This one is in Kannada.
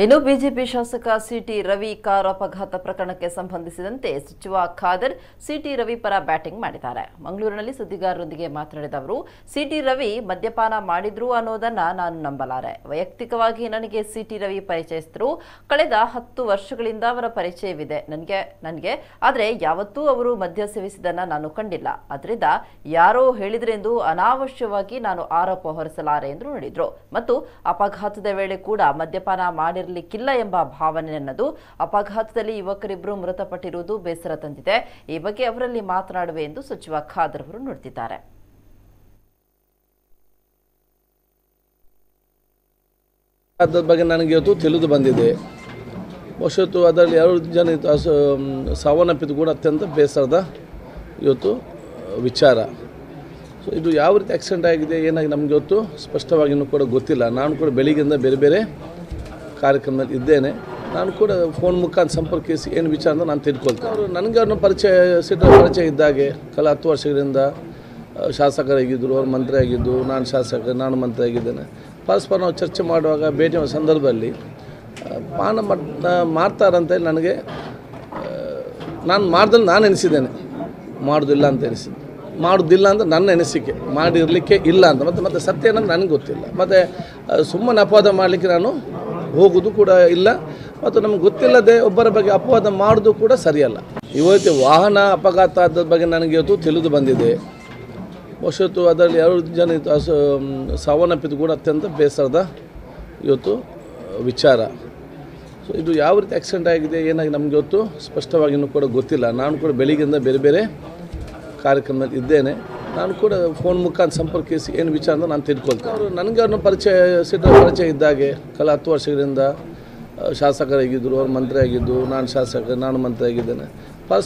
ಇನ್ನು ಬಿಜೆಪಿ ಶಾಸಕ ಸಿಟಿ ರವಿ ಕಾರು ಅಪಘಾತ ಪ್ರಕರಣಕ್ಕೆ ಸಂಬಂಧಿಸಿದಂತೆ ಸಚಿವ ಖಾದರ್ ಸಿಟಿ ರವಿ ಪರ ಬ್ಯಾಟಿಂಗ್ ಮಾಡಿದ್ದಾರೆ. ಮಂಗಳೂರಿನಲ್ಲಿ ಸುದ್ದಿಗಾರರೊಂದಿಗೆ ಮಾತನಾಡಿದ ಅವರು, ಸಿಟಿ ರವಿ ಮದ್ಯಪಾನ ಮಾಡಿದ್ರು ಅನ್ನೋದನ್ನ ನಾನು ನಂಬಲಾರೆ. ವೈಯಕ್ತಿಕವಾಗಿ ನನಗೆ ಸಿಟಿ ರವಿ ಪರಿಚಯಿಸಿದ್ರು. ಕಳೆದ 10 ವರ್ಷಗಳಿಂದ ಅವರ ಪರಿಚಯವಿದೆ ನನಗೆ. ಆದರೆ ಯಾವತ್ತೂ ಅವರು ಮದ್ಯ ಸೇವಿಸಿದ್ದನ್ನ ನಾನು ಕಂಡಿಲ್ಲ. ಅದರಿಂದ ಯಾರೋ ಹೇಳಿದ್ರೆಂದು ಅನಾವಶ್ಯವಾಗಿ ನಾನು ಆರೋಪ ಹೊರಿಸಲಾರೆ ಎಂದು ನುಡಿದ್ರು. ಮತ್ತು ಅಪಘಾತದ ವೇಳೆ ಕೂಡ ಮದ್ಯಪಾನ ಮಾಡಿರಲಿಕ್ಕಿಲ್ಲ ಎಂಬ ಭಾವನೆ ನನ್ನದು. ಅಪಘಾತದಲ್ಲಿ ಯುವಕರಿಬ್ಬರು ಮೃತಪಟ್ಟಿರುವುದು ಬೇಸರ ತಂದಿದೆ. ಈ ಬಗ್ಗೆ ಅವರಲ್ಲಿ ಮಾತನಾಡುವೆ ಎಂದು ಸಚಿವ ಖಾದರ್ ಅವರು ನುಡಿದಿದ್ದಾರೆ. ಅದರ ಬಗ್ಗೆ ನನಗೆ ಇವತ್ತು ತಿಳಿದು ಬಂದಿದೆ. ಬಹುಶಃ ಅದರಲ್ಲಿ 2 ಜನ ಸಾವನ್ನಪ್ಪಿದ್ದು ಕೂಡ ಅತ್ಯಂತ ಬೇಸರದ ಇವತ್ತು ವಿಚಾರ. ಸೊ ಇದು ಯಾವ ರೀತಿ ಆಕ್ಸಿಡೆಂಟ್ ಆಗಿದೆ ಏನಾಗಿ ನಮಗೆ ಇವತ್ತು ಸ್ಪಷ್ಟವಾಗಿ ಇನ್ನೂ ಕೂಡ ಗೊತ್ತಿಲ್ಲ. ನಾನು ಕೂಡ ಬೆಳಿಗ್ಗೆಯಿಂದ ಬೇರೆ ಬೇರೆ ಕಾರ್ಯಕ್ರಮದಲ್ಲಿ ಇದ್ದೇನೆ. ನಾನು ಕೂಡ ಫೋನ್ ಮುಖಾಂತರ ಸಂಪರ್ಕಿಸಿ ಏನು ವಿಚಾರ ಅಂತ ನಾನು ತಿಳ್ಕೊಳ್ತೇನೆ. ಅವರು ನನಗೆ ಅವ್ರನ್ನ ಪರಿಚಯ ಇದ್ದಾಗೆ ಕಳೆದ 10 ವರ್ಷಗಳಿಂದ ಶಾಸಕರಾಗಿದ್ದರು, ಅವರು ಮಂತ್ರಿ ಆಗಿದ್ದು, ನಾನು ಶಾಸಕ, ನಾನು ಮಂತ್ರಿ ಆಗಿದ್ದೇನೆ. ಪರಸ್ಪರ ನಾವು ಚರ್ಚೆ ಮಾಡುವಾಗ ಭೇಟಿ ಮಾಡೋ ಸಂದರ್ಭದಲ್ಲಿ ಪಾನ ಮಾಡ್ತಾರಂತ ನನಗೆ ನಾನು ಮಾಡ್ದಲ್ಲಿ ನಾನು ಎನಿಸಿದ್ದೇನೆ, ಮಾಡೋದಿಲ್ಲ ಅಂತ ಎನಿಸಿದ್ದೆ. ಮಾಡೋದಿಲ್ಲ ಅಂತ ನನ್ನ ಅನಿಸಿಕೆ, ಮಾಡಿರಲಿಕ್ಕೆ ಇಲ್ಲ ಅಂತ. ಮತ್ತು ಸತ್ಯ ಏನಂತ ನನಗೆ ಗೊತ್ತಿಲ್ಲ. ಮತ್ತು ಸುಮ್ಮನೆ ಅಪವಾದ ಮಾಡಲಿಕ್ಕೆ ನಾನು ಹೋಗೋದು ಕೂಡ ಇಲ್ಲ. ಮತ್ತು ನಮ್ಗೆ ಗೊತ್ತಿಲ್ಲದೆ ಒಬ್ಬರ ಬಗ್ಗೆ ಅಪವಾದ ಮಾಡೋದು ಕೂಡ ಸರಿಯಲ್ಲ. ಇವತ್ತು ವಾಹನ ಅಪಘಾತ ಅದರ ಬಗ್ಗೆ ನನಗೆ ಇವತ್ತು ತಿಳಿದು ಬಂದಿದೆ. ಬಹುಶಃ ಅದರಲ್ಲಿ 2 ಜನ ಸಾವನ್ನಪ್ಪಿದ್ದು ಕೂಡ ಅತ್ಯಂತ ಬೇಸರದ ಇವತ್ತು ವಿಚಾರ. ಸೊ ಇದು ಯಾವ ರೀತಿ ಆಕ್ಸಿಡೆಂಟ್ ಆಗಿದೆ ಏನಾಗಿ ನಮಗೆ ಇವತ್ತು ಸ್ಪಷ್ಟವಾಗಿ ಇನ್ನೂ ಕೂಡ ಗೊತ್ತಿಲ್ಲ. ನಾನು ಕೂಡ ಬೆಳಿಗ್ಗೆಯಿಂದ ಬೇರೆ ಬೇರೆ ಕಾರ್ಯಕ್ರಮದಲ್ಲಿ ಇದ್ದೇನೆ. ನಾನು ಕೂಡ ಫೋನ್ ಮುಖಾಂತರ ಸಂಪರ್ಕಿಸಿ ಏನು ವಿಚಾರ ಅಂತ ನಾನು ತಿಳ್ಕೊಳ್ತೇನೆ. ಅವರು ನನಗೆ ಅವ್ರನ್ನ ಪರಿಚಯ ಇದ್ದಾಗೆ ಕಳೆದ 10 ವರ್ಷಗಳಿಂದ ಶಾಸಕರಾಗಿದ್ದರು, ಅವರು ಮಂತ್ರಿ ಆಗಿದ್ದು, ನಾನು ಶಾಸಕ, ನಾನು ಮಂತ್ರಿ ಆಗಿದ್ದೇನೆ. ಪರಸ್ಪರ